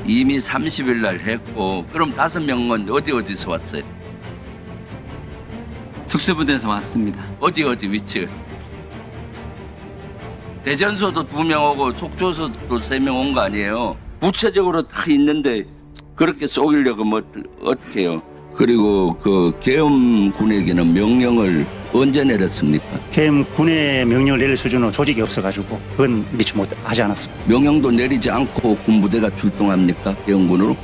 이미 30일 날 했고 그럼 5명은 어디서 왔어요? 특수부대에서 왔습니다. 어디 위치? 대전소도 2명 오고 속초소도 3명 온 거 아니에요? 구체적으로 다 있는데 그렇게 쏘기려고 뭐 어떻게 해요? 그리고 그 계엄군에게는 명령을 언제 내렸습니까? 계엄 군의 명령을 내릴 수준의 조직이 없어가지고 그건 미처 하지 않았습니다. 명령도 내리지 않고 군부대가 출동합니까? 계엄군으로?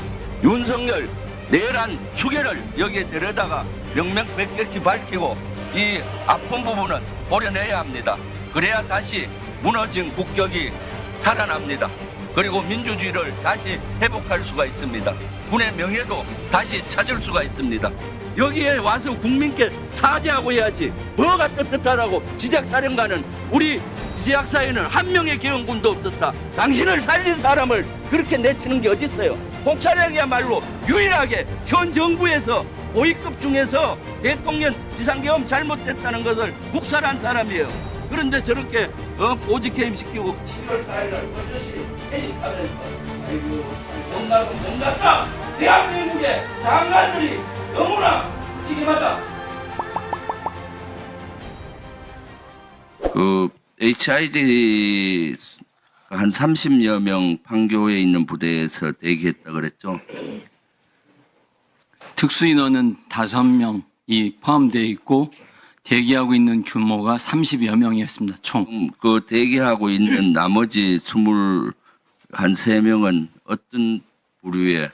윤석열 내란 추계를 여기에 데려다가 명명백백히 밝히고 이 아픈 부분은 고려내야 합니다. 그래야 다시 무너진 국격이 살아납니다. 그리고 민주주의를 다시 회복할 수가 있습니다. 군의 명예도 다시 찾을 수가 있습니다. 여기에 와서 국민께 사죄하고 해야지. 뭐가 떳떳하다고 지작사령관은 우리 지역사회는 한 명의 계엄군도 없었다. 당신을 살린 사람을 그렇게 내치는 게 어디 있어요? 홍차장이야말로 유일하게 현 정부에서 고위급 중에서 대통령 비상계엄 잘못됐다는 것을 묵살한 사람이에요. 그런데 저렇게 보직해임 시키고 7월 4일날 버젓이 회식하면서 아이고 못 갔다. 대한민국의 장관들이 너무나 지금하다. 그 HID 한 30여 명 판교에 있는 부대에서 대기했다 그랬죠. 특수인원은 5명이 포함되어 있고 대기하고 있는 규모가 30여 명이었습니다. 총. 그 대기하고 있는 나머지 23명은 어떤 부류의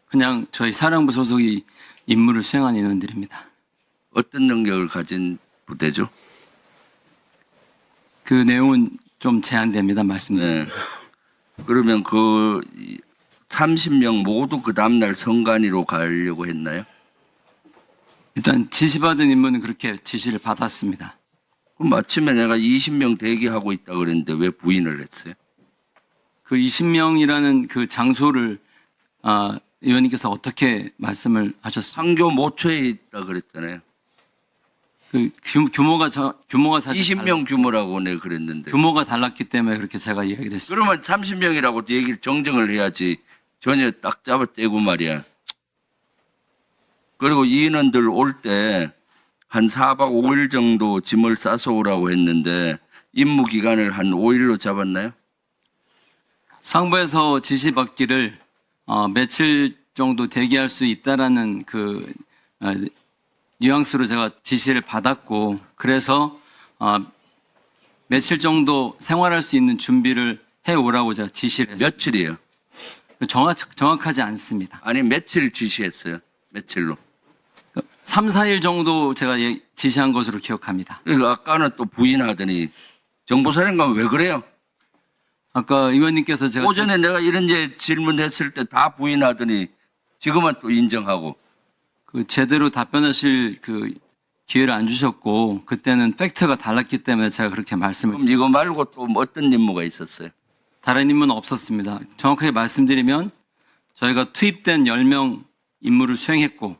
그냥 저희 사령부 소속이 임무를 수행한 인원들입니다. 어떤 능력을 가진 부대죠? 그 내용은 좀 제한됩니다. 말씀드리면. 네. 그러면 그 30명 모두 그 다음날 성관이로 가려고 했나요? 일단 지시받은 인물은 그렇게 지시를 받았습니다. 그럼 마침에 내가 20명 대기하고 있다 그랬는데 왜 부인을 했어요? 그 20명이라는 그 장소를 의원님께서 어떻게 말씀을 하셨습니까? 상교 모처에 있다 그랬잖아요. 그 규모가 사실 20명 규모라고 내가 그랬는데. 규모가 달랐기 때문에 그렇게 제가 이야기를 했습니다. 그러면 30명이라고 얘기를 정정을 해야지. 전혀 딱 잡아떼고 말이야. 그리고 이 인원들 올 때 한 4박 5일 정도 짐을 싸서 오라고 했는데 임무 기간을 한 5일로 잡았나요? 상부에서 지시받기를 며칠 정도 대기할 수 있다라는 그 뉘앙스로 제가 지시를 받았고 그래서 며칠 정도 생활할 수 있는 준비를 해오라고 제가 지시를 했습니다. 며칠이에요? 정확하지 않습니다. 아니 며칠 지시했어요? 며칠로? 3, 4일 정도 제가 지시한 것으로 기억합니다. 그러니까 아까는 또 부인하더니 정보사령관 왜 그래요? 아까 의원님께서 제가 오전에 내가 이런 질문했을 때 다 부인하더니 지금은 또 인정하고. 그 제대로 답변하실 그 기회를 안 주셨고 그때는 팩트가 달랐기 때문에 제가 그렇게 말씀을 그럼 이거 말고 또 어떤 임무가 있었어요? 다른 임무는 없었습니다. 정확하게 말씀드리면 저희가 투입된 10명 임무를 수행했고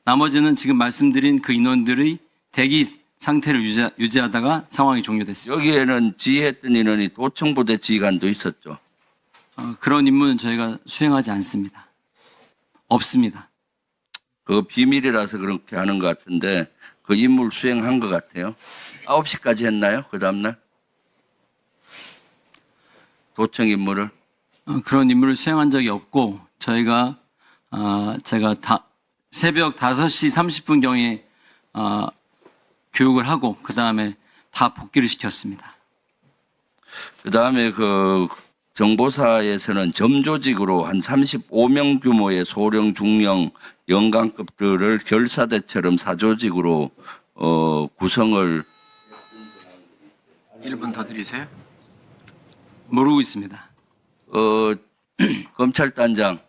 나머지는 지금 말씀드린 그 인원들의 대기 상태를 유지하다가 상황이 종료됐습니다. 여기에는 지휘했던 인원이 도청부대 지휘관도 있었죠. 그런 임무는 저희가 수행하지 않습니다. 없습니다. 그 비밀이라서 그렇게 하는 것 같은데 그 임무를 수행한 것 같아요. 9시까지 했나요? 그 다음날? 도청 임무를? 그런 임무를 수행한 적이 없고 저희가 제가 새벽 5시 30분경에 교육을 하고 그 다음에 다 복귀를 시켰습니다. 그 다음에 그 정보사에서는 점조직으로 한 35명 규모의 소령, 중령, 영관급들을 결사대처럼 사조직으로 구성을 1분 더 드리세요. 모르고 있습니다. 검찰단장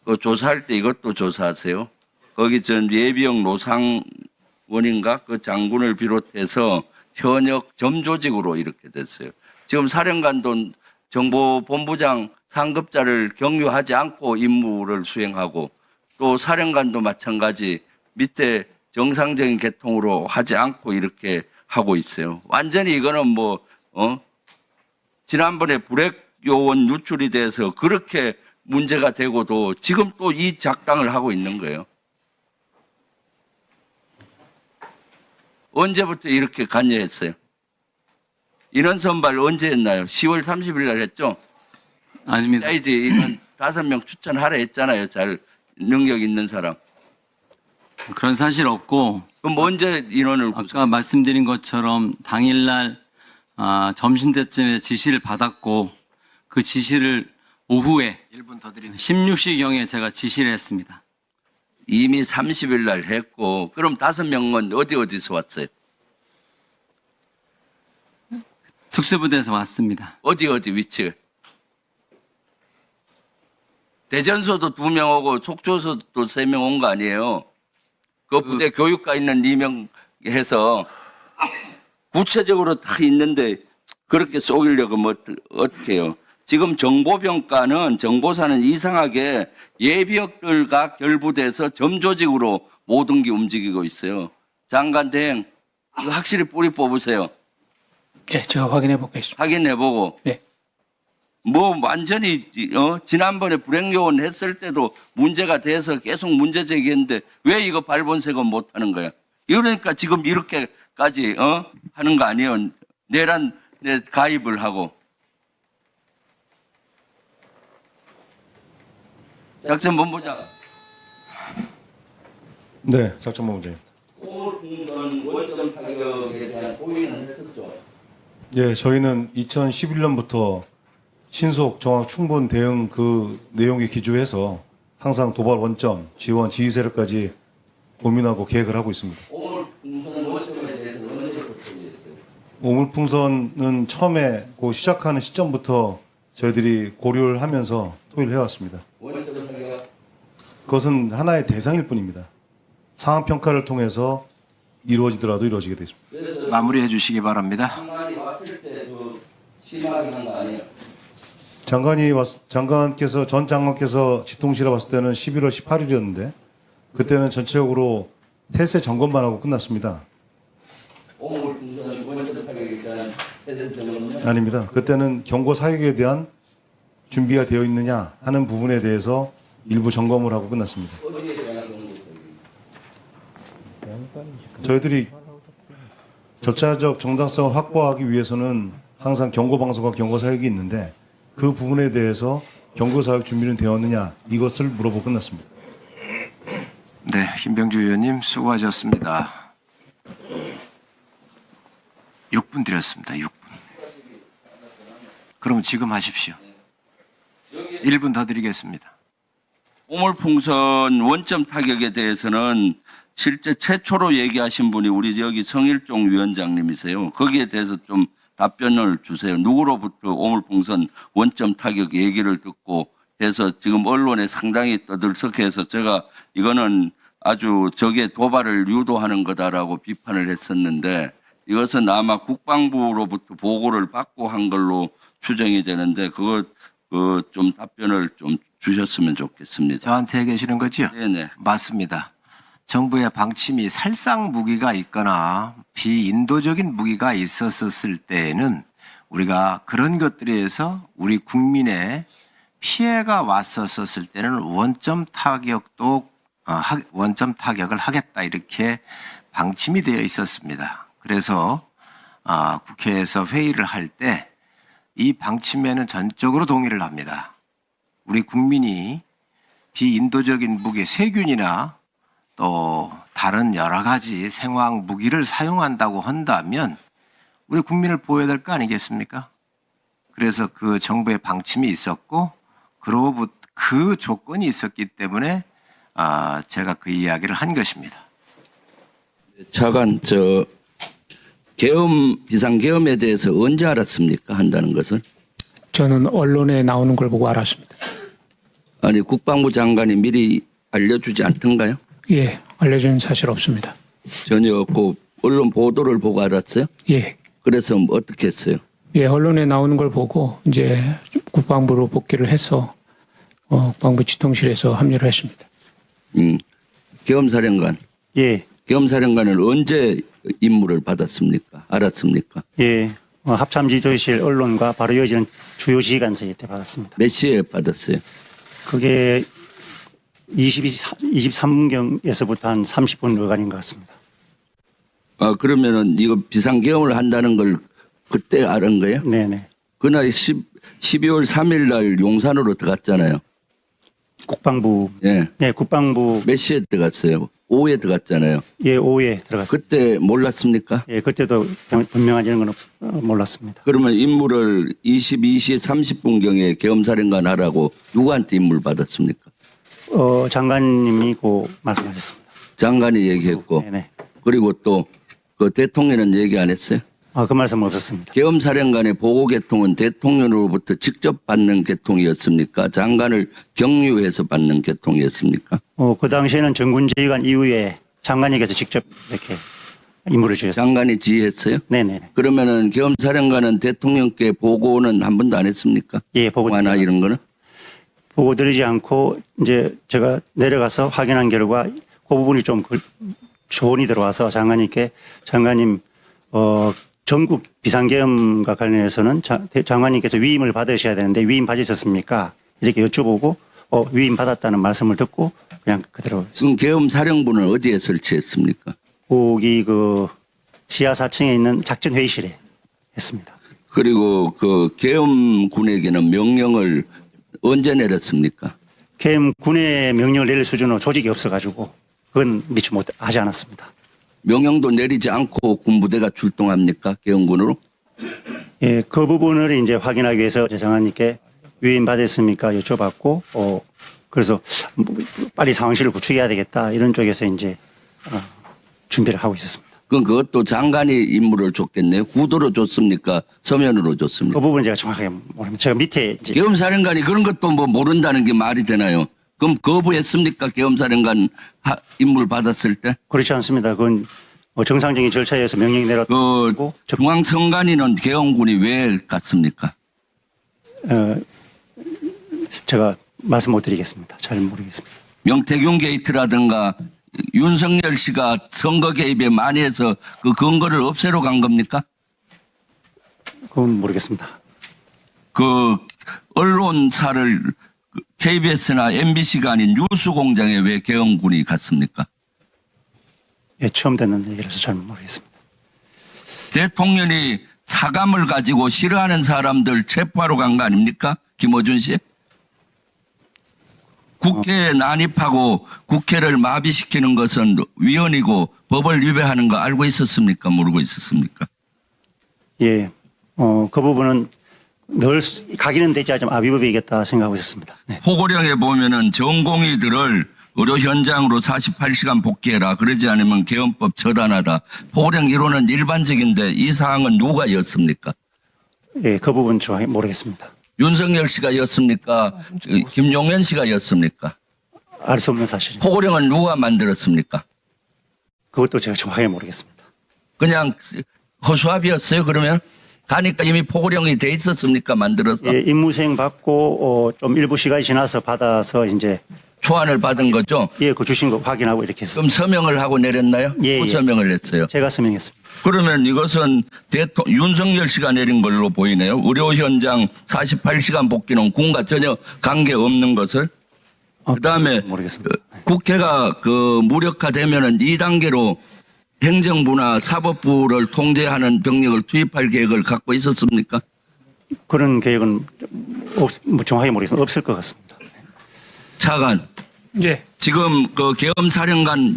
그 조사할 때 이것도 조사하세요. 거기 전 예비역 노상원인가 그 장군을 비롯해서 현역 점조직으로 이렇게 됐어요. 지금 사령관도 정보본부장 상급자를 경유하지 않고 임무를 수행하고 또 사령관도 마찬가지 밑에 정상적인 계통으로 하지 않고 이렇게 하고 있어요. 완전히 이거는 지난번에 요원 유출이 돼서 그렇게 문제가 되고도 지금 또 이 작당을 하고 있는 거예요. 언제부터 이렇게 관여했어요? 인원 선발 언제 했나요? 10월 30일 날 했죠? 아닙니다. 사이드 인원 5명 추천하라 했잖아요. 잘 능력 있는 사람. 그런 사실 없고 그럼 언제 인원을 아까 말씀드린 것처럼 당일날 점심 때쯤에 지시를 받았고 그 지시를 오후에 1분 더 드리겠습니다. 16시경에 제가 지시를 했습니다. 이미 30일 날 했고 그럼 5명은 어디서 왔어요? 특수부대에서 왔습니다. 어디 위치? 대전서도 2명 오고 속초서도 3명 온 거 아니에요? 그 부대 교육과 있는 2명 해서 구체적으로 다 있는데 그렇게 속이려고 뭐 어떻게 해요? 지금 정보사는 이상하게 예비역들과 결부돼서 점조직으로 모든 게 움직이고 있어요. 장관 대행 이거 확실히 뿌리 뽑으세요. 예, 제가 확인해 보겠습니다. 확인해보고 예. 뭐 완전히 지난번에 불행요원 했을 때도 문제가 돼서 계속 문제 제기했는데 왜 이거 발본색은 못하는 거야? 이러니까 지금 이렇게까지 하는 거 아니에요? 내란 가입을 하고. 작전본부장. 네, 작전본부장입니다. 오늘 원점 타격에 대한 고민은 했었죠. 예, 저희는 2011년부터 신속, 정확, 충분 대응 그 내용에 기초해서 항상 도발 원점, 지원, 지휘 세력까지 고민하고 계획을 하고 있습니다. 오늘 풍선 원점에 대해서 언제부터 얘기했어요? 오물풍선은 처음에 그 시작하는 시점부터 저희들이 고려를 하면서 토의를 해왔습니다. 원점 타격. 그것은 하나의 대상일 뿐입니다. 상황 평가를 통해서 이루어지더라도 이루어지게 되겠습니다. 마무리해 주시기 바랍니다. 장관이 왔을 때 심하게 한 거 아니에요? 전 장관께서 지통실에 왔을 때는 11월 18일이었는데 그때는 전체적으로 태세 점검만 하고 끝났습니다. 오물 풍선 원점 타격에 대한 세대 점검은 아닙니다. 그때는 경고 사격에 대한 준비가 되어 있느냐 하는 부분에 대해서 일부 점검을 하고 끝났습니다. 어디에 대한 경고 저희들이 절차적 정당성을 확보하기 위해서는 항상 경고 방송과 경고 사격이 있는데 그 부분에 대해서 경고 사격 준비는 되었느냐 이것을 물어보고 끝났습니다. 네, 김병주 의원님 수고하셨습니다. 6분 드렸습니다. 6분. 그럼 지금 하십시오. 1분 더 드리겠습니다. 오물풍선 원점 타격에 대해서는 실제 최초로 얘기하신 분이 우리 여기 성일종 위원장님이세요. 거기에 대해서 좀 답변을 주세요. 누구로부터 오물풍선 원점 타격 얘기를 듣고 해서 지금 언론에 상당히 떠들썩해서 제가 이거는 아주 적의 도발을 유도하는 거다라고 비판을 했었는데 이것은 아마 국방부로부터 보고를 받고 한 걸로 추정이 되는데 그거 좀 답변을 좀 주셨으면 좋겠습니다. 저한테 계시는 거지요? 네네. 맞습니다. 정부의 방침이 살상 무기가 있거나 비인도적인 무기가 있었을 때에는 우리가 그런 것들에 의해서 우리 국민의 피해가 왔었을 때는 원점 타격을 하겠다 이렇게 방침이 되어 있었습니다. 그래서 국회에서 회의를 할 때 이 방침에는 전적으로 동의를 합니다. 우리 국민이 비인도적인 무기, 세균이나 또 다른 여러 가지 생화학 무기를 사용한다고 한다면 우리 국민을 보호해야 될 거 아니겠습니까? 그래서 그 정부의 방침이 있었고 그로부터 그 조건이 있었기 때문에 제가 그 이야기를 한 것입니다. 차관 비상계엄에 대해서 언제 알았습니까? 한다는 것을? 저는 언론에 나오는 걸 보고 알았습니다. 아니 국방부 장관이 미리 알려주지 않던가요? 예, 알려준 사실 없습니다. 전혀 없고 언론 보도를 보고 알았어요? 예, 그래서 어떻게 했어요? 예, 언론에 나오는 걸 보고 이제 국방부로 복귀를 해서 국방부 지통실에서 합류를 했습니다. 계엄사령관. 예, 계엄사령관은 언제 임무를 받았습니까? 알았습니까? 예. 합참지도실 언론과 바로 이어지는 주요 지휘관서에 때 받았습니다. 몇 시에 받았어요? 그게 23분경에서부터 한 30분 어간인 것 같습니다. 아, 그러면은 이거 비상계엄을 한다는 걸 그때 알은 거예요? 네네. 그날 12월 3일 날 용산으로 들어갔잖아요. 국방부, 예. 네, 국방부, 몇 시에 들어갔어요? 오후에 들어갔잖아요. 예, 오후에 들어갔습니다. 그때 몰랐습니까? 예, 그때도 분명한 이런 건 몰랐습니다. 그러면 임무를 22시 30분경에 계엄사령관 하라고 누구한테 임무를 받았습니까? 장관님이 고 말씀하셨습니다. 장관이 얘기했고 네네. 그리고 또 그 대통령은 얘기 안 했어요? 그 말씀은 없었습니다. 계엄사령관의 보고계통은 대통령으로부터 직접 받는 계통이었습니까? 장관을 경유해서 받는 계통이었습니까? 그 당시에는 정군지휘관 이후에 장관님께서 직접 이렇게 임무를 주셨습니다. 장관이 지휘했어요? 네네. 그러면은 계엄사령관은 대통령께 보고는 한 번도 안 했습니까? 예, 보고 하나 이런 거는? 보고 드리지 않고 이제 제가 내려가서 확인한 결과 그 부분이 좀 조언이 들어와서 장관님께 장관님 전국 비상계엄과 관련해서는 장관님께서 위임을 받으셔야 되는데 위임 받으셨습니까? 이렇게 여쭤보고 위임 받았다는 말씀을 듣고 그냥 그대로 그럼 계엄사령부는 어디에 설치했습니까? 거기 그 지하 4층에 있는 작전회의실에 했습니다. 그리고 그 계엄군에게는 명령을 언제 내렸습니까? 계엄 군의 명령을 내릴 수준으로 조직이 없어가지고 그건 미처 하지 않았습니다. 명령도 내리지 않고 군부대가 출동합니까? 계엄군으로? 예, 그 부분을 이제 확인하기 위해서 장관님께 위임 받았습니까 여쭤봤고, 그래서 빨리 상황실을 구축해야 되겠다 이런 쪽에서 이제 준비를 하고 있었습니다. 그럼 그것도 장관이 임무를 줬겠네요. 구도로 줬습니까? 서면으로 줬습니까? 그 부분 제가 정확하게 모릅니다. 제가 밑에 이제 계엄사령관이 그런 것도 뭐 모른다는 게 말이 되나요? 그럼 거부했습니까? 계엄사령관 임무를 받았을 때? 그렇지 않습니다. 그건 정상적인 절차에 의해서 명령이 그 내렸고 중앙선관위는 계엄군이 왜 갔습니까? 제가 말씀 못 드리겠습니다. 잘 모르겠습니다. 명태균 게이트라든가 윤석열 씨가 선거 개입에 많이 해서 그 근거를 없애러 간 겁니까? 그건 모르겠습니다. 그 언론사를 KBS나 MBC가 아닌 뉴스공장에 왜 계엄군이 갔습니까? 예, 처음 듣는 얘기라서 잘 모르겠습니다. 대통령이 사감을 가지고 싫어하는 사람들 체포하러 간 거 아닙니까? 김어준 씨? 국회에 난입하고 국회를 마비시키는 것은 위헌이고 법을 위배하는 거 알고 있었습니까? 모르고 있었습니까? 예, 그 부분은 늘 가기는 되지 않지만 위법이겠다 생각하고 있었습니다. 네. 호고령에 보면은 전공의들을 의료 현장으로 48시간 복귀해라. 그러지 않으면 계엄법 처단하다. 호고령 1호는 일반적인데 이 사항은 누가 였습니까? 예, 그 부분 정확히 모르겠습니다. 윤석열 씨가 였습니까? 김용현 씨가 였습니까? 알 수 없는 사실입니다. 호고령은 누가 만들었습니까? 그것도 제가 정확하게 모르겠습니다. 그냥 허수아비였어요. 그러면 가니까 이미 포고령이 돼 있었습니까? 만들어서 예, 임무수행 받고 좀 일부 시간이 지나서 받아서 이제 초안을 받은 거죠. 예, 그 주신 거 확인하고 이렇게 했습니다. 그럼 서명을 하고 내렸나요? 예, 또 예. 서명을 했어요. 제가 서명했습니다. 그러면 이것은 윤석열 씨가 내린 걸로 보이네요. 의료 현장 48시간 복귀는 군과 전혀 관계 없는 것을. 그다음에 모르겠습니다. 국회가 그 무력화되면은 2단계로 행정부나 사법부를 통제하는 병력을 투입할 계획을 갖고 있었습니까? 그런 계획은 정확하게 모르겠습니다. 없을 것 같습니다. 차관, 예. 지금 그 계엄사령관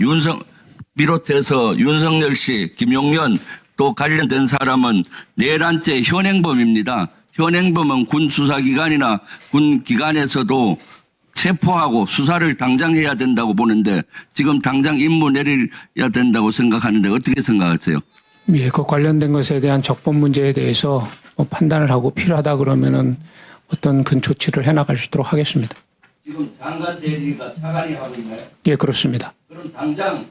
비롯해서 윤석열 씨, 김용현 또 관련된 사람은 내란죄 현행범입니다. 현행범은 군 수사기관이나 군 기관에서도 체포하고 수사를 당장 해야 된다고 보는데 지금 당장 임무 내려야 된다고 생각하는데 어떻게 생각하세요? 예, 그 관련된 것에 대한 적법 문제에 대해서 판단을 하고 필요하다 그러면은 어떤 근 조치를 해나갈 수 있도록 하겠습니다. 지금 장관 대리가 차관이 하고 있나요? 예, 그렇습니다. 그럼 당장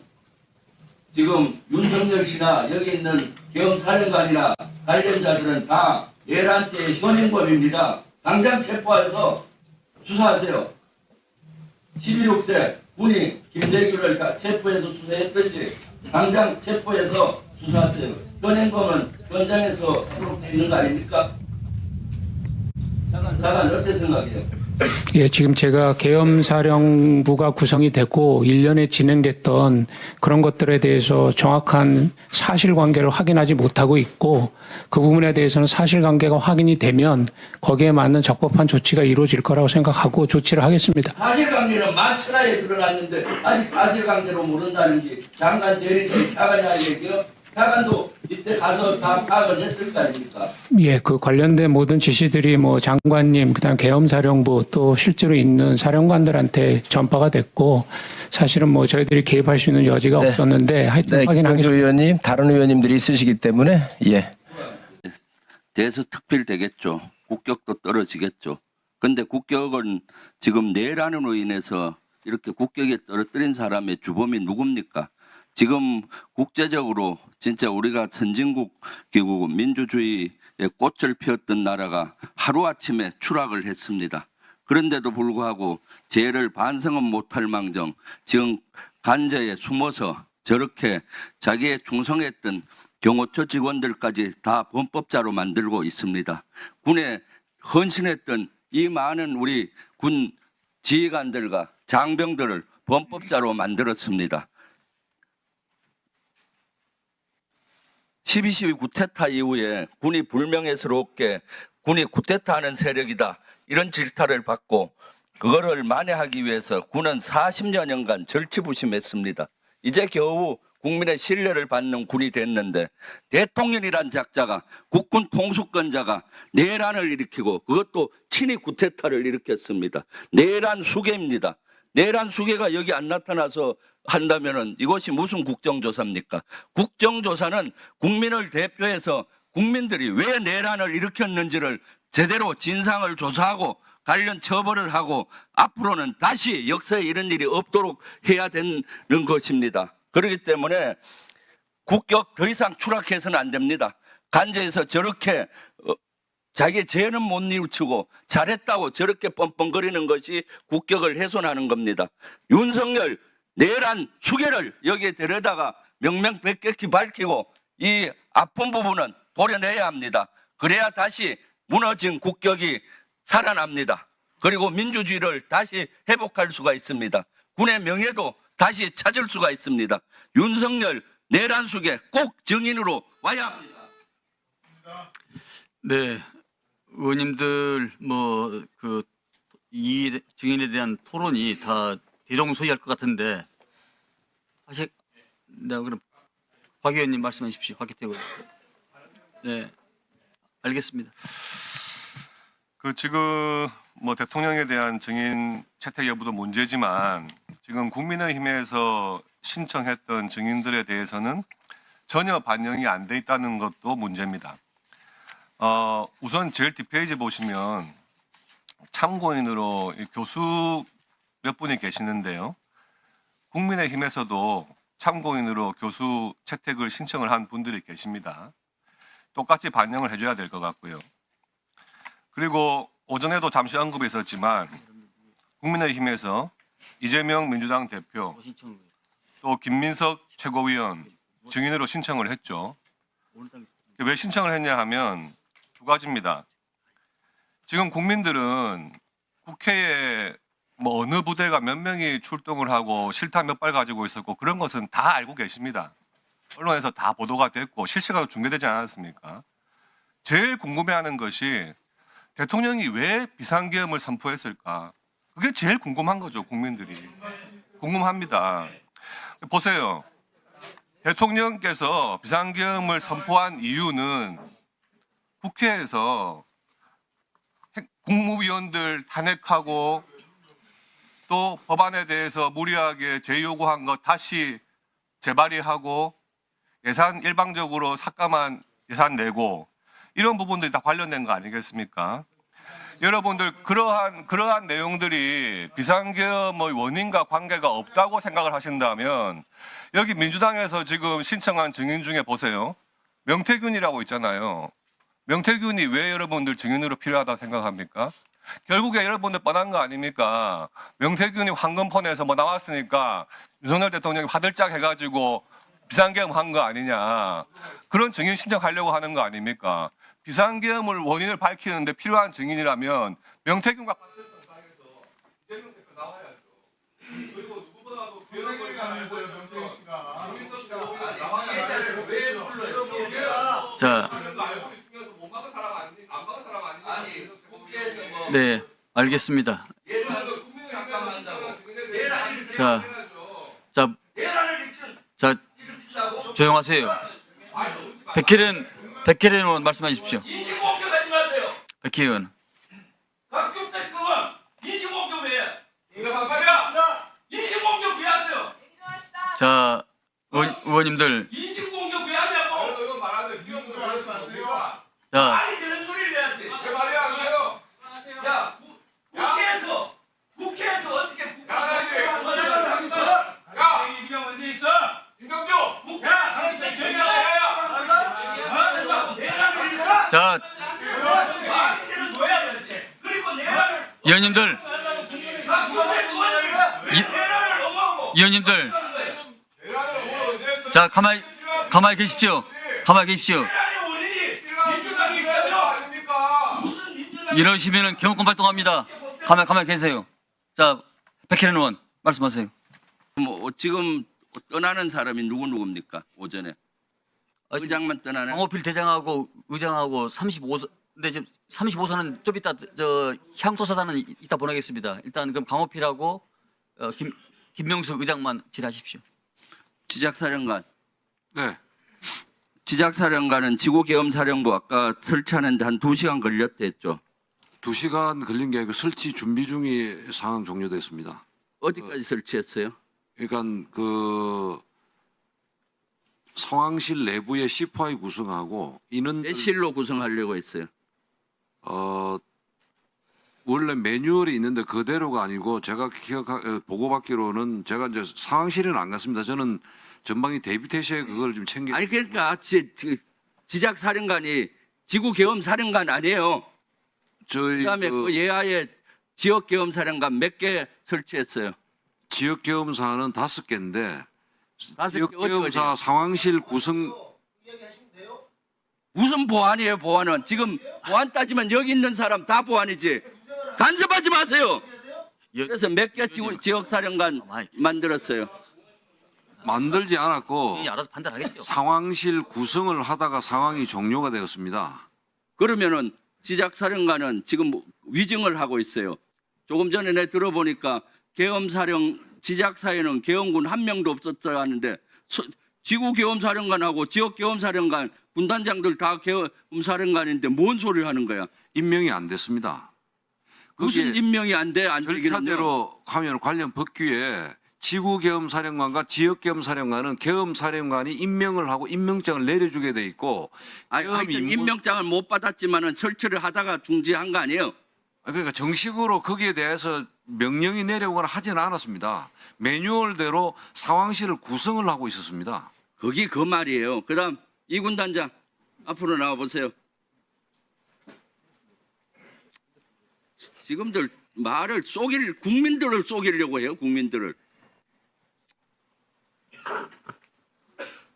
지금 윤석열 씨나 여기 있는 계엄사령관이나 관련자들은 다 내란죄 현행범입니다. 당장 체포해서 수사하세요. 11.6대 군이 김대규를 다 체포해서 수사했듯이 당장 체포해서 수사하세요. 꺼낸 거는 현장에서 기록되어 있는 거 아닙니까? 장관 어떻게 생각해요? 예, 지금 제가 계엄사령부가 구성이 됐고 1년에 진행됐던 그런 것들에 대해서 정확한 사실관계를 확인하지 못하고 있고 그 부분에 대해서는 사실관계가 확인이 되면 거기에 맞는 적법한 조치가 이루어질 거라고 생각하고 조치를 하겠습니다. 사실관계는 만천하에 드러났는데 아직 사실관계로 모른다는 게 장관 대리인이 차관이 할 얘기요? 차관도 이때 가서 다 파악을 했을 거 아닙니까? 예, 그 관련된 모든 지시들이 뭐 장관님, 그다음 계엄사령부 또 실제로 있는 사령관들한테 전파가 됐고 사실은 뭐 저희들이 개입할 수 있는 여지가 없었는데 하여튼 네, 확인하겠습니다. 김병주 의원님, 다른 의원님들이 있으시기 때문에 예. 대서특필 되겠죠. 국격도 떨어지겠죠. 근데 국격은 지금 내란으로 인해서 이렇게 국격에 떨어뜨린 사람의 주범이 누굽니까? 지금 국제적으로 진짜 우리가 선진국이고 민주주의의 꽃을 피웠던 나라가 하루아침에 추락을 했습니다. 그런데도 불구하고 죄를 반성은 못할 망정 지금 간저에 숨어서 저렇게 자기의 충성했던 경호처 직원들까지 다 범법자로 만들고 있습니다. 군에 헌신했던 이 많은 우리 군 지휘관들과 장병들을 범법자로 만들었습니다. 12.12 쿠데타 이후에 군이 불명예스럽게 군이 쿠데타하는 세력이다 이런 질타를 받고 그거를 만회하기 위해서 군은 40여 년간 절치부심했습니다. 이제 겨우 국민의 신뢰를 받는 군이 됐는데 대통령이란 작자가 국군 통수권자가 내란을 일으키고 그것도 친위 쿠데타를 일으켰습니다. 내란 수괴입니다. 내란 수괴가 여기 안 나타나서 한다면은 이것이 무슨 국정조사입니까? 국정조사는 국민을 대표해서 국민들이 왜 내란을 일으켰는지를 제대로 진상을 조사하고 관련 처벌을 하고 앞으로는 다시 역사에 이런 일이 없도록 해야 되는 것입니다. 그렇기 때문에 국격 더 이상 추락해서는 안 됩니다. 간제에서 저렇게 자기 죄는 못 뉘우치고 잘했다고 저렇게 뻔뻔거리는 것이 국격을 훼손하는 겁니다. 윤석열 내란 수괴를 여기에 데려다가 명명백백히 밝히고 이 아픈 부분은 도려내야 합니다. 그래야 다시 무너진 국격이 살아납니다. 그리고 민주주의를 다시 회복할 수가 있습니다. 군의 명예도 다시 찾을 수가 있습니다. 윤석열 내란 수괴 꼭 증인으로 와야 합니다. 네, 의원님들 이 증인에 대한 토론이 다 대동소이할 것 같은데 그럼 박 의원님 말씀해 주십시오. 박기태 의원. 네, 알겠습니다. 지금 대통령에 대한 증인 채택 여부도 문제지만 지금 국민의힘에서 신청했던 증인들에 대해서는 전혀 반영이 안 돼 있다는 것도 문제입니다. 우선 제일 뒷페이지 보시면 참고인으로 교수 몇 분이 계시는데요. 국민의힘에서도 참고인으로 교수 채택을 신청을 한 분들이 계십니다. 똑같이 반영을 해줘야 될 것 같고요. 그리고 오전에도 잠시 언급이 있었지만 국민의힘에서 이재명 민주당 대표 또 김민석 최고위원 증인으로 신청을 했죠. 왜 신청을 했냐 하면 두 가지입니다. 지금 국민들은 국회에 어느 부대가 몇 명이 출동을 하고 실탄 몇 발 가지고 있었고 그런 것은 다 알고 계십니다. 언론에서 다 보도가 됐고 실시간으로 중계되지 않았습니까? 제일 궁금해하는 것이 대통령이 왜 비상계엄을 선포했을까? 그게 제일 궁금한 거죠, 국민들이. 궁금합니다. 보세요. 대통령께서 비상계엄을 선포한 이유는 국회에서 국무위원들 탄핵하고 또 법안에 대해서 무리하게 재요구한 것 다시 재발의하고 예산 일방적으로 삭감한 예산 내고 이런 부분들이 다 관련된 거 아니겠습니까? 여러분들 그러한 내용들이 비상계엄의 원인과 관계가 없다고 생각을 하신다면 여기 민주당에서 지금 신청한 증인 중에 보세요. 명태균이라고 있잖아요. 명태균이 왜 여러분들 증인으로 필요하다고 생각합니까? 결국에 여러분들 뻔한 거 아닙니까? 명태균이 황금폰에서 나왔으니까 윤석열 대통령이 화들짝 해가지고 비상계엄 한 거 아니냐. 그런 증인 신청하려고 하는 거 아닙니까? 비상계엄을 원인을 밝히는데 필요한 증인이라면 명태균과 같은 상황에서 이재명 대표 나와야죠. 그리고 누구보다도 그런 걸 자, 네, 알겠습니다. 자, 조용하세요. 백혜련 의원 말씀하십시오. 인신공격하지 마세요. 백혜련 의원. 각종 백성은 인신공격 왜 해? 인신공격 왜 하세요? 자, 의원님들. 인신공격 왜 하냐고? 자, 말이 되는 소리를 해야지. 왜 말이 안 돼요? 야, 국회에서 어떻게 국회의장이 하겠어? 야, 이기장 언제 있어? 임경주. 자, 의원님들. 의원님들. 자, 가만히 계십시오. 가만히 계십시오. 이러시면은 경호권 발동합니다. 가만히 계세요. 자, 백혜련 의원 말씀하세요. 뭐 지금 떠나는 사람이 누굽니까? 오전에 의장만 떠나네. 강호필 대장하고 의장하고 35선. 근데 지금 35선은 좀 이따 저 향토사단은 이따 보내겠습니다. 일단 그럼 강호필하고 김명수 의장만 질의하십시오. 지작사령관. 네. 지작사령관은 지구계엄사령부 아까 설치하는데 한 2시간 걸렸다 했죠. 2시간 걸린 게 아니고 설치 준비 중에 상황 종료됐습니다. 어디까지 설치했어요? 그러니까 그 상황실 내부에 C4I 구성하고 인원 몇 실로 구성하려고 했어요? 원래 매뉴얼이 있는데 그대로가 아니고 제가 보고받기로는 제가 이제 상황실에는 안 갔습니다. 저는 전방위 대비태세에 그걸 좀 챙겨. 아니 그러니까 지작사령관이 지구계엄사령관 아니에요. 저희 그다음에 그 예하에 지역계엄사령관 몇 개 설치했어요? 지역 계엄사는 5개인데 5개 지역 어디 계엄사 상황실 구성 무슨 보안이에요? 보안은 지금 보안 따지면 여기 있는 사람 다 보안이지. 간섭하지 마세요. 그래서 몇 개 지역사령관 만들었어요. 만들지 않았고 알아서 판단하겠죠. 상황실 구성을 하다가 상황이 종료가 되었습니다. 그러면은 지작사령관은 지금 위증을 하고 있어요. 조금 전에 내 들어보니까 지작사에는 계엄군 한 명도 없었다 하는데 지구계엄사령관하고 지역계엄사령관 군단장들 다 계엄사령관인데 뭔 소리를 하는 거야? 임명이 안 됐습니다. 무슨 임명이 안 돼? 안 되기는요? 절차대로 하면 관련 법규에 지구계엄사령관과 지역계엄사령관은 계엄사령관이 임명을 하고 임명장을 내려주게 돼 있고 하여튼 임명장을 못 받았지만은 설치를 하다가 중지한 거 아니에요? 그러니까 정식으로 거기에 대해서 명령이 내려오거나 하지는 않았습니다. 매뉴얼대로 상황실을 구성을 하고 있었습니다. 거기 그 말이에요. 그다음 이군 단장 앞으로 나와 보세요. 지금들 말을 국민들을 속이려고 해요. 국민들을.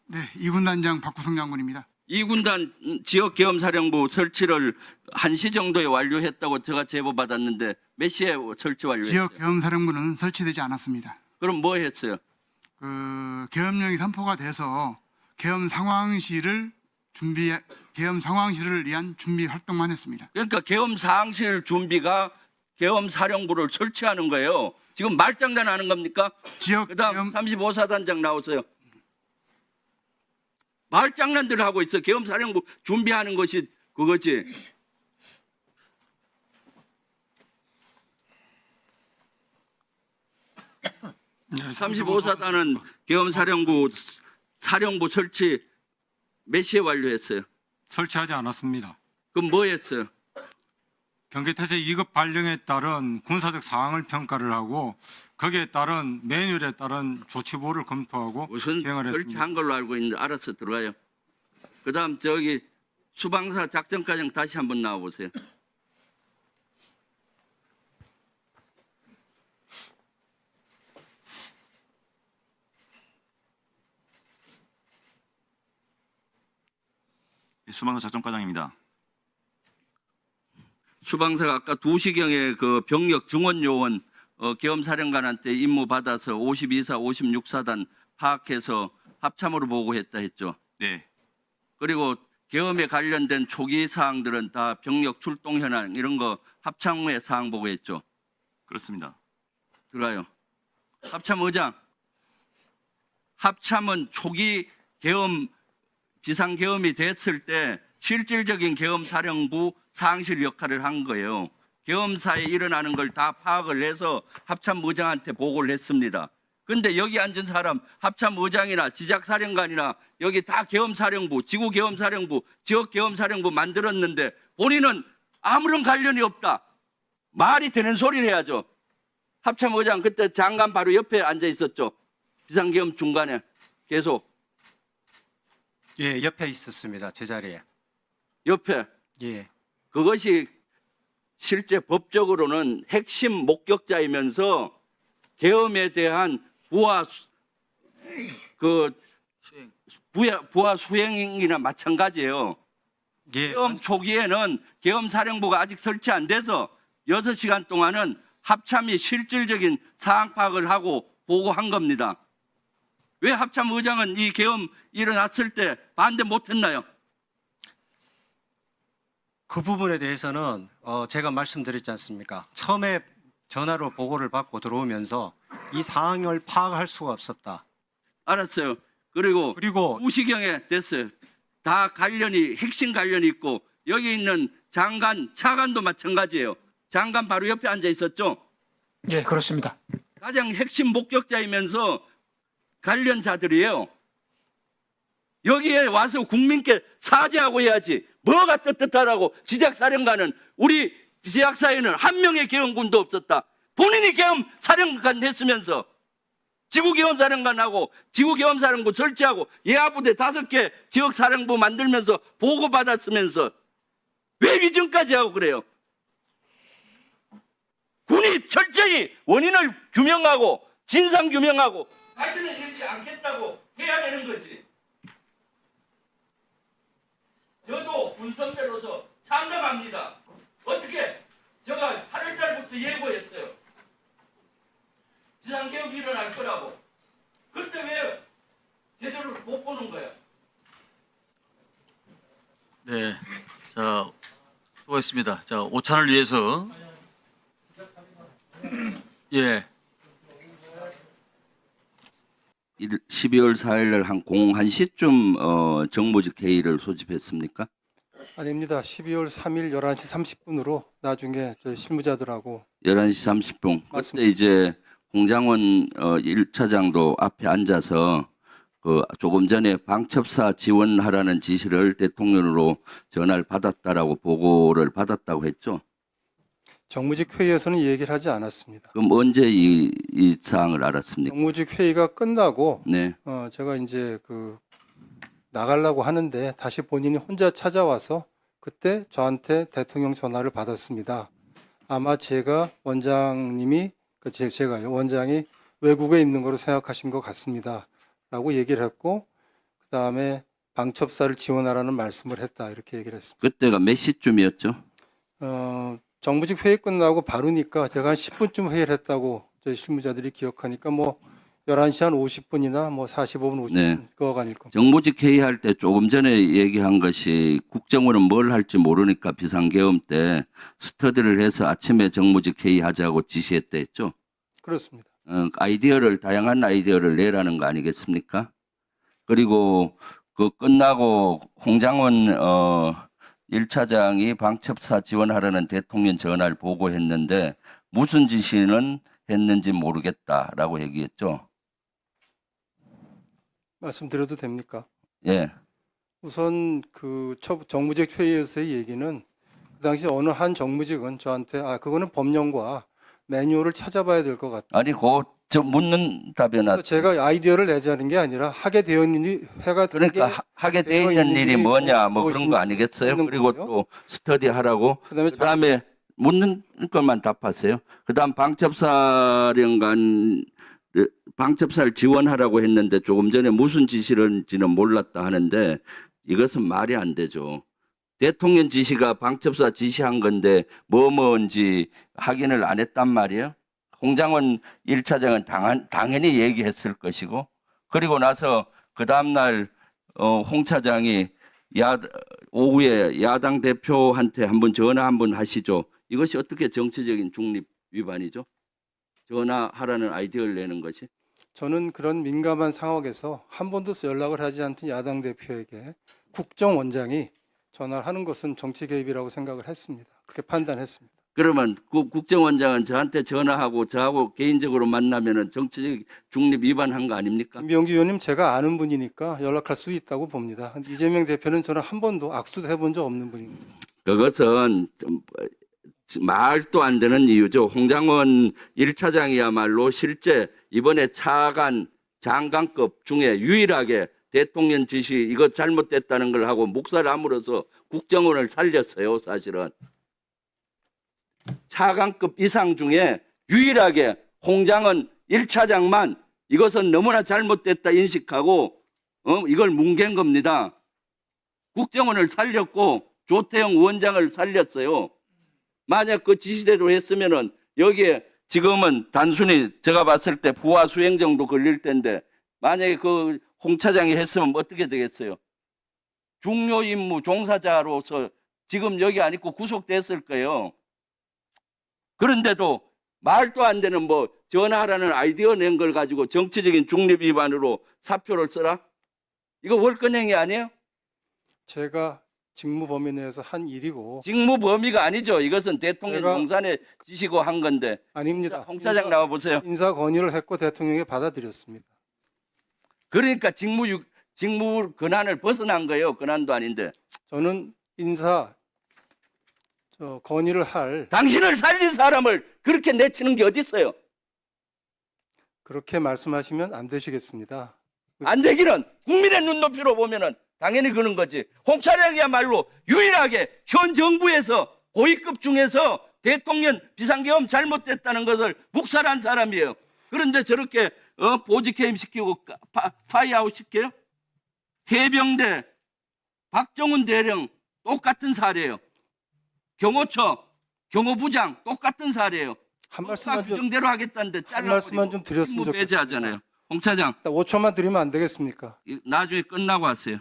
네, 이군 단장 박구성 장군입니다. 이군단 지역계엄사령부 설치를 1시 정도에 완료했다고 제가 제보 받았는데 몇 시에 설치 완료했어요? 지역 계엄사령부는 설치되지 않았습니다. 그럼 뭐 했어요? 그 계엄령이 선포가 돼서 계엄 상황실을 위한 준비 활동만 했습니다. 그러니까 계엄사항실 준비가 계엄사령부를 설치하는 거예요. 지금 말장난하는 겁니까? 지역 그다음 35사단장 나오세요. 말장난들 하고 있어. 계엄사령부 준비하는 것이 그거지. 네, 35사단은 계엄사령부 설치 몇 시에 완료했어요? 설치하지 않았습니다. 그럼 뭐 했어요? 경계태세 2급 발령에 따른 군사적 상황을 평가를 하고 거기에 따른 매뉴얼에 따른 조치보를 검토하고 무슨 시행을 했습니다. 설치한 걸로 알고 있는데 알아서 들어가요. 그다음 저기 수방사 작전과정 다시 한번 나와 보세요. 수방사 작전과장입니다. 수방사가 아까 2시경에 그 병력 증원 요원 계엄사령관한테 임무 받아서 52사, 56사단 파악해서 합참으로 보고했다 했죠. 네, 그리고 계엄에 관련된 초기 사항들은 다 병력 출동 현황 이런 거 합참의 사항 보고했죠. 그렇습니다. 들어요. 합참의장. 합참은 초기 계엄 비상계엄이 됐을 때 실질적인 계엄사령부 상실 역할을 한 거예요. 계엄사에 일어나는 걸 다 파악을 해서 합참의장한테 보고를 했습니다. 근데 여기 앉은 사람 합참의장이나 지작사령관이나 여기 다 계엄사령부, 지구계엄사령부, 지역계엄사령부 만들었는데 본인은 아무런 관련이 없다. 말이 되는 소리를 해야죠. 합참의장 그때 장관 바로 옆에 앉아 있었죠. 비상계엄 중간에 계속. 예, 옆에 있었습니다. 제 자리에. 옆에. 예. 그것이 실제 법적으로는 핵심 목격자이면서 계엄에 대한 부하 수행이나 마찬가지예요. 예. 계엄 초기에는 계엄사령부가 아직 설치 안 돼서 6시간 동안은 합참이 실질적인 상황 파악을 하고 보고한 겁니다. 왜 합참의장은 이 계엄 일어났을 때 반대 못했나요? 그 부분에 대해서는 제가 말씀드렸지 않습니까? 처음에 전화로 보고를 받고 들어오면서 이 상황을 파악할 수가 없었다. 알았어요. 그리고 2시경에 됐어요. 다 관련이 핵심 관련이 있고 여기 있는 장관, 차관도 마찬가지예요. 장관 바로 옆에 앉아 있었죠. 예, 그렇습니다. 가장 핵심 목격자이면서 관련자들이에요. 여기에 와서 국민께 사죄하고 해야지. 뭐가 떳떳하다고 지작사령관은 우리 지작사에는 한 명의 계엄군도 없었다. 본인이 계엄사령관 됐으면서 지구계엄사령관하고 지구계엄사령부 설치하고 예하부대 5개 지역사령부 만들면서 보고받았으면서 왜 위증까지 하고 그래요? 군이 철저히 원인을 규명하고 진상 규명하고 다시는 이러지 않겠다고 해야 되는 거지. 저도 군선배로서 참담합니다. 어떻게 제가 8월달부터 예고했어요. 비상계엄이 일어날 거라고. 그때 왜 제대로 못 보는 거야? 네, 자 수고했습니다. 자 오찬을 위해서 예. 12월 4일 날 한 1시쯤 정무직 회의를 소집했습니까? 아닙니다. 12월 3일 11시 30분으로 나중에 저희 실무자들하고 11시 30분. 그때 맞습니다. 이제 홍장원 1차장도 앞에 앉아서 그 조금 전에 방첩사 지원하라는 지시를 대통령으로 전화를 받았다라고 보고를 받았다고 했죠. 정무직 회의에서는 이 얘기를 하지 않았습니다. 그럼 언제 이 사항을 알았습니까? 정무직 회의가 끝나고 네. 제가 이제 나가려고 하는데 다시 본인이 혼자 찾아와서 그때 저한테 대통령 전화를 받았습니다. 아마 제가 원장님이 제가요 원장이 외국에 있는 거로 생각하신 것 같습니다. 라고 얘기를 했고 그 다음에 방첩사를 지원하라는 말씀을 했다 이렇게 얘기를 했습니다. 그때가 몇 시쯤이었죠? 정무직 회의 끝나고 바로니까 제가 한 10분쯤 회의를 했다고 저희 실무자들이 기억하니까 뭐 11시 한 50분이나 뭐 45분 50분 네. 그거 아닐 겁니다. 정무직 회의할 때 조금 전에 얘기한 것이 국정원은 뭘 할지 모르니까 비상계엄 때 스터디를 해서 아침에 정무직 회의하자고 지시했다 했죠. 그렇습니다. 다양한 아이디어를 내라는 거 아니겠습니까? 그리고 그 끝나고 홍장원 1차장이 방첩사 지원하라는 대통령 전화를 보고했는데 무슨 지시는 했는지 모르겠다라고 얘기했죠. 말씀드려도 됩니까? 예. 우선 정무직 회의에서의 얘기는 그 당시 어느 한 정무직은 저한테 그거는 법령과 매뉴얼을 찾아봐야 될 것 같다. 아니 저 묻는 답변 제가 아이디어를 내자는 게 아니라 하게 되어 있는 그러니까 하게 돼 있는 일이 뭐냐 뭐 그런 거 아니겠어요? 그리고 또 스터디 하라고 그다음에 묻는 것만 답하세요. 그다음 방첩사를 지원하라고 했는데 조금 전에 무슨 지시인지는 몰랐다 하는데 이것은 말이 안 되죠. 대통령 지시가 방첩사 지시한 건데 뭐인지 확인을 안 했단 말이에요. 홍장원 1차장은 당연히 얘기했을 것이고, 그리고 나서 그 다음날 홍 차장이 오후에 야당 대표한테 한번 전화 한번 하시죠. 이것이 어떻게 정치적인 중립 위반이죠? 전화하라는 아이디어를 내는 것이. 저는 그런 민감한 상황에서 한 번도 연락을 하지 않던 야당 대표에게 국정원장이 전화를 하는 것은 정치 개입이라고 생각을 했습니다. 그렇게 판단했습니다. 그러면 국정원장은 저한테 전화하고 저하고 개인적으로 만나면은 정치적 중립 위반한 거 아닙니까? 김병기 의원님 제가 아는 분이니까 연락할 수 있다고 봅니다. 이재명 대표는 저는 한 번도 악수도 해본 적 없는 분입니다. 그것은 좀 말도 안 되는 이유죠. 홍장원 1차장이야말로 실제 이번에 차관 장관급 중에 유일하게 대통령 지시 이거 잘못됐다는 걸 하고 묵살을 함으로써 국정원을 살렸어요. 사실은 차관급 이상 중에 유일하게 홍장원 1차장만 이것은 너무나 잘못됐다 인식하고 이걸 뭉갠 겁니다. 국정원을 살렸고 조태영 원장을 살렸어요. 만약 그 지시대로 했으면은 여기에 지금은 단순히 제가 봤을 때 부하 수행 정도 걸릴 텐데 만약에 그 홍 차장이 했으면 어떻게 되겠어요? 중요 임무 종사자로서 지금 여기 안 있고 구속됐을 거예요. 그런데도 말도 안 되는 뭐 전화하라는 아이디어 낸 걸 가지고 정치적인 중립 위반으로 사표를 써라? 이거 월권행위 아니에요? 제가 직무 범위 내에서 한 일이고 직무 범위가 아니죠. 이것은 대통령 제가- 공산의 지시고 한 건데. 아닙니다. 홍 차장 나와 보세요. 인사 건의를 했고 대통령이 받아들였습니다. 그러니까 직무 권한을 벗어난 거예요. 권한도 아닌데. 저는 인사 건의를 할 당신을 살린 사람을 그렇게 내치는 게 어디 있어요? 그렇게 말씀하시면 안 되시겠습니다. 안 되기는 국민의 눈높이로 보면은 당연히 그런 거지. 홍 차장이야말로 유일하게 현 정부에서 고위급 중에서 대통령 비상계엄 잘못됐다는 것을 묵살한 사람이에요. 그런데 저렇게 보직해임 시키고 파이아웃 시켜요? 해병대 박정훈 대령 똑같은 사례예요. 경호처 경호부장 똑같은 사례예요. 한 말씀만 좀 규정대로 하겠다는데 한 말씀만 좀 드렸으면 직무 좋겠습니다. 배제하잖아요. 홍 차장 5초만 드리면 안 되겠습니까? 나중에 끝나고 하세요.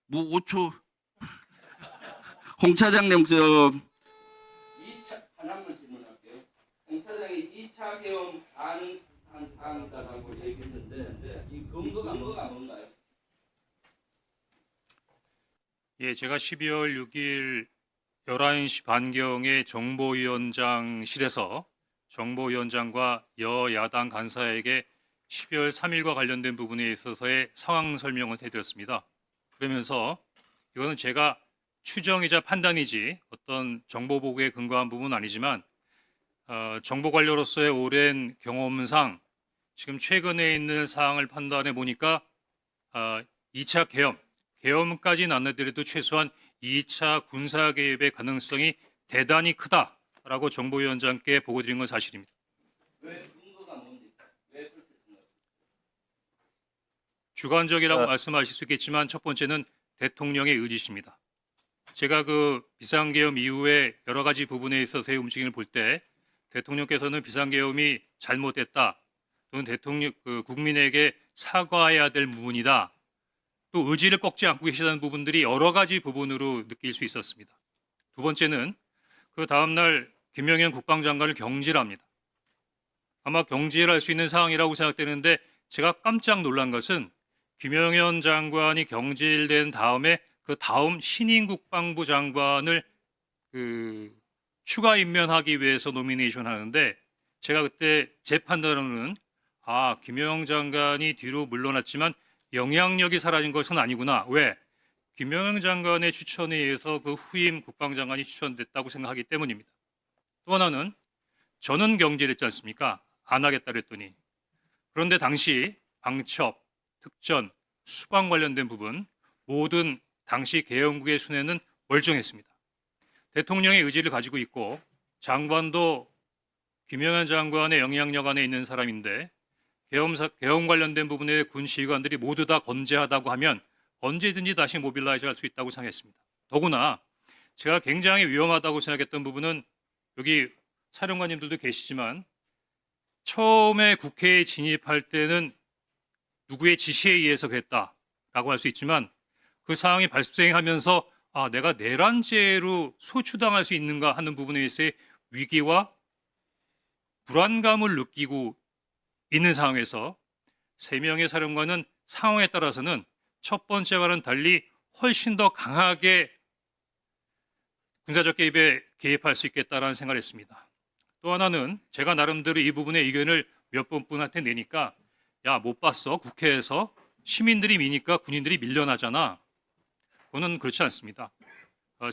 뭐 5초. 홍 차장님 하나만 질문할게요. 홍 차장이 2차 계엄 가능한 사항이다라고 얘기했는데 이 근거가 뭔가요? 예, 제가 12월 6일 11시 반경에 정보위원장실에서 정보위원장과 여야당 간사에게 12월 3일과 관련된 부분에 있어서의 상황 설명을 해드렸습니다. 그러면서 이거는 제가 추정이자 판단이지 어떤 정보 보고에 근거한 부분은 아니지만 정보 관료로서의 오랜 경험상 지금 최근에 있는 사항을 판단해 보니까 2차 계엄까지는 안 하더라도 최소한 2차 군사 개입의 가능성이 대단히 크다라고 정보위원장께 보고드린 건 사실입니다. 왜 근거가 뭡니까? 왜 그렇게 생각해요? 주관적이라고 말씀하실 수 있겠지만 첫 번째는 대통령의 의지십니다. 제가 그 비상계엄 이후에 여러 가지 부분에 있어서의 움직임을 볼 때 대통령께서는 비상계엄이 잘못됐다 또는 대통령 국민에게 사과해야 될 부분이다 또 의지를 꺾지 않고 계시다는 부분들이 여러 가지 부분으로 느낄 수 있었습니다. 두 번째는 그 다음날 김영현 국방장관을 경질합니다. 아마 경질할 수 있는 상황이라고 생각되는데 제가 깜짝 놀란 것은 김영현 장관이 경질된 다음에 그 다음 신임 국방부 장관을 추가 임명하기 위해서 노미네이션 하는데 제가 그때 제 판단으로는 김영현 장관이 뒤로 물러났지만 영향력이 사라진 것은 아니구나. 왜? 김영현 장관의 추천에 의해서 그 후임 국방장관이 추천됐다고 생각하기 때문입니다. 또 하나는 저는 경질했지 않습니까? 안 하겠다 그랬더니. 그런데 당시 방첩, 특전, 수방 관련된 부분 모든 당시 계엄국의 순회는 멀쩡했습니다. 대통령의 의지를 가지고 있고 장관도 김영현 장관의 영향력 안에 있는 사람인데 계엄 관련된 부분에 군 지휘관들이 모두 다 건재하다고 하면 언제든지 다시 모빌라이즈 할 수 있다고 생각했습니다. 더구나 제가 굉장히 위험하다고 생각했던 부분은 여기 사령관님들도 계시지만 처음에 국회에 진입할 때는 누구의 지시에 의해서 그랬다라고 할 수 있지만 그 상황이 발생하면서 내가 내란죄로 소추당할 수 있는가 하는 부분에 있어서의 위기와 불안감을 느끼고 있는 상황에서 3명의 사령관은 상황에 따라서는 첫 번째와는 달리 훨씬 더 강하게 군사적 개입에 개입할 수 있겠다라는 생각을 했습니다. 또 하나는 제가 나름대로 이 부분의 의견을 몇 분한테 내니까 야, 못 봤어? 국회에서 시민들이 미니까 군인들이 밀려나잖아. 그거는 그렇지 않습니다.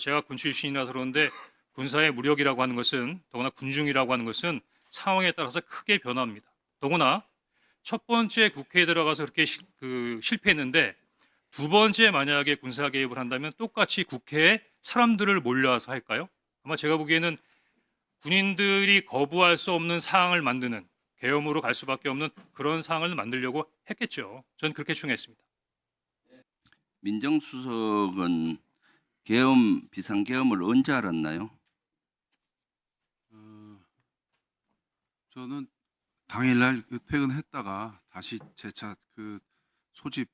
제가 군 출신이라서 그러는데 군사의 무력이라고 하는 것은 더구나 군중이라고 하는 것은 상황에 따라서 크게 변합니다. 더구나 첫 번째 국회에 들어가서 그렇게 실패했는데 두 번째 만약에 군사 개입을 한다면 똑같이 국회에 사람들을 몰려와서 할까요? 아마 제가 보기에는 군인들이 거부할 수 없는 상황을 만드는 계엄으로 갈 수밖에 없는 그런 상황을 만들려고 했겠죠. 저는 그렇게 추정했습니다. 민정수석은 비상계엄을 언제 알았나요? 저는 당일날 퇴근했다가 다시 재차 그 소집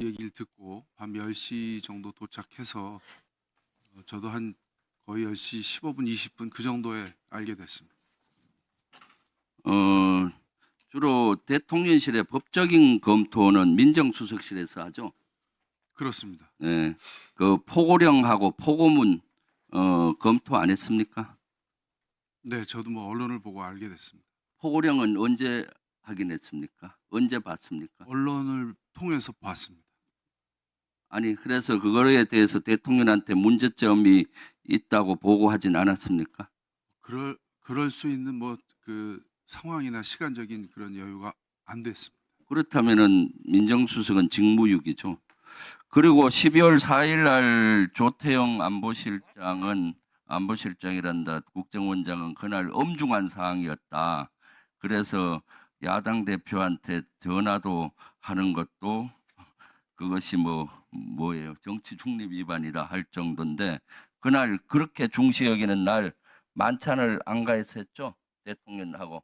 얘기를 듣고 밤 10시 정도 도착해서 저도 한 거의 10시 15분, 20분 그 정도에 알게 됐습니다. 주로 대통령실의 법적인 검토는 민정수석실에서 하죠. 그렇습니다. 네, 그 포고령하고 포고문 검토 안 했습니까? 네, 저도 뭐 언론을 보고 알게 됐습니다. 포고령은 언제 확인했습니까? 언제 봤습니까? 언론을 통해서 봤습니다. 아니 그래서 그거에 대해서 대통령한테 문제점이 있다고 보고하진 않았습니까? 그럴 수 있는 뭐 그 상황이나 시간적인 그런 여유가 안 됐습니다. 그렇다면은 민정수석은 직무유기죠. 그리고 12월 4일 날 조태영 안보실장이란다 국정원장은 그날 엄중한 사항이었다. 그래서 야당 대표한테 전화도 하는 것도 그것이 뭐예요? 정치 중립 위반이라 할 정도인데 그날 그렇게 중시 여기는 날 만찬을 안 가해서 했죠? 대통령하고.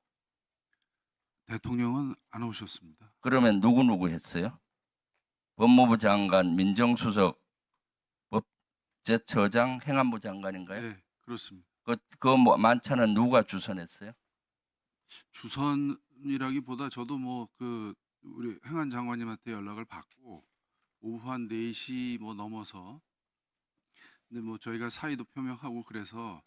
대통령은 안 오셨습니다. 그러면 누구 했어요? 법무부 장관, 민정수석, 법제처장, 행안부 장관인가요? 네, 그렇습니다. 그 만찬은 누가 주선했어요? 주선이라기보다 저도 뭐 그 우리 행안 장관님한테 연락을 받고 오후 한 4시 뭐 넘어서 근데 뭐 저희가 사의도 표명하고 그래서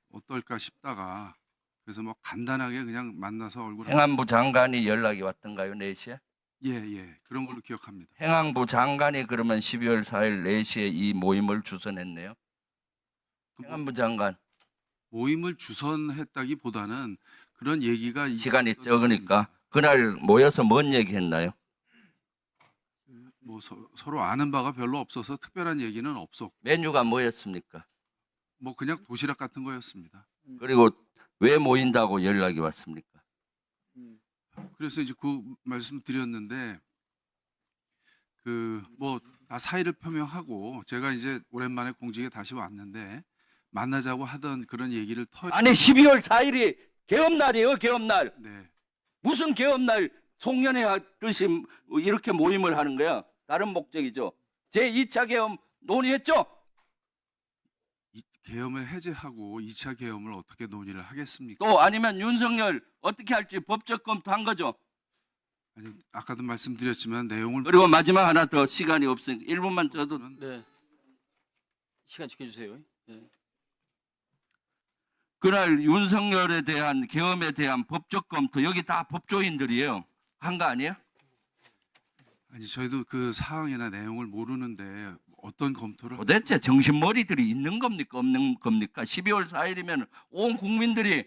어떨까 싶다가 그래서 뭐 간단하게 그냥 만나서 얼굴 행안부 장관이 연락이 왔던가요? 4시에? 예, 그런 걸로 기억합니다. 행안부 장관이 그러면 12월 4일 4시에 이 모임을 주선했네요. 행안부 장관. 모임을 주선했다기보다는 그런 얘기가 시간이 적으니까 그날 모여서 뭔 얘기했나요? 뭐 서로 아는 바가 별로 없어서 특별한 얘기는 없었고 메뉴가 뭐였습니까? 뭐 그냥 도시락 같은 거였습니다. 그리고 왜 모인다고 연락이 왔습니까? 그래서 이제 그 말씀드렸는데 그 뭐 다 사의를 표명하고 제가 이제 오랜만에 공직에 다시 왔는데 만나자고 하던 그런 얘기를 아니 12월 4일이 계엄날이에요. 계엄날. 네. 무슨 계엄날 송년회 하듯이 이렇게 모임을 하는 거야. 다른 목적이죠. 제2차 계엄 논의했죠. 계엄을 해제하고 2차 계엄을 어떻게 논의를 하겠습니까? 또 아니면 윤석열 어떻게 할지 법적 검토한 거죠. 아니, 아까도 말씀드렸지만 내용을 그리고 마지막 하나 더 시간이 없으니까 1분만 줘도. 네. 시간 지켜주세요. 네. 그날 윤석열에 대한 계엄에 대한 법적 검토 여기 다 법조인들이에요. 한 거 아니에요? 아니 저희도 그 사항이나 내용을 모르는데 어떤 검토를 도대체 정신머리들이 있는 겁니까 없는 겁니까? 12월 4일이면 온 국민들이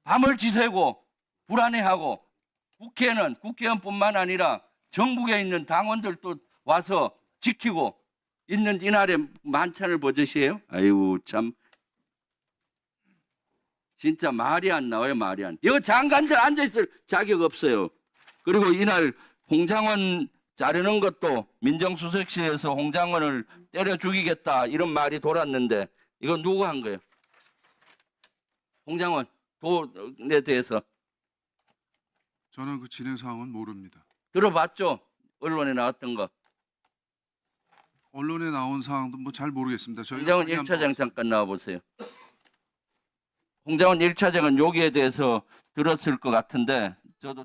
밤을 지새고 불안해하고 국회는 국회의원뿐만 아니라 전국에 있는 당원들도 와서 지키고 있는 이날에 만찬을 버젓이에요? 아이고 참 진짜 말이 안 나와요. 말이 안. 여기 장관들 앉아있을 자격 없어요. 그리고 이날 홍장원 자르는 것도 민정수석실에서 홍장원을 때려 죽이겠다 이런 말이 돌았는데 이건 누가 한 거예요? 홍장원 돈에 대해서 저는 그 진행 상황은 모릅니다. 들어봤죠? 언론에 나왔던 거. 언론에 나온 사항도 뭐 잘 모르겠습니다. 저희가 홍장원 확인한 1차장 잠깐 나와보세요. 홍장원 1차장은 여기에 대해서 들었을 것 같은데 저도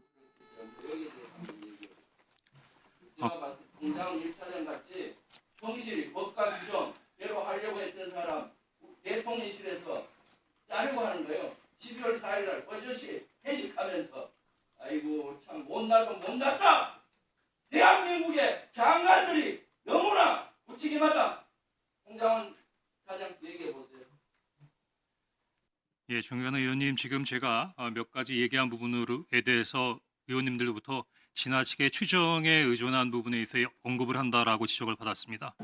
제가 봤을 때 홍장원 1차장 같이 성실히 법과 규정대로 하려고 했던 사람 대통령실에서 자르고 하는 거예요. 12월 4일 날 버젓이 회식하면서 아이고 참 못나도 못났다. 대한민국의 장관들이 너무나 부치기마다. 홍장원 사장 얘기해 보세요. 예, 존경하는 의원님, 지금 제가 몇 가지 얘기한 부분에 대해서 의원님들로부터 지나치게 추정에 의존한 부분에 있어 언급을 한다라고 지적을 받았습니다.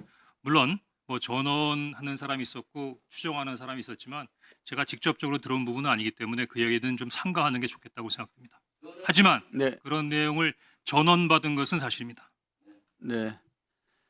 물론 뭐 전원하는 사람이 있었고 추정하는 사람이 있었지만 제가 직접적으로 들어온 부분은 아니기 때문에 그 얘기는 좀 삼가하는 게 좋겠다고 생각됩니다. 하지만 네, 그런 내용을 전원받은 것은 사실입니다. 네.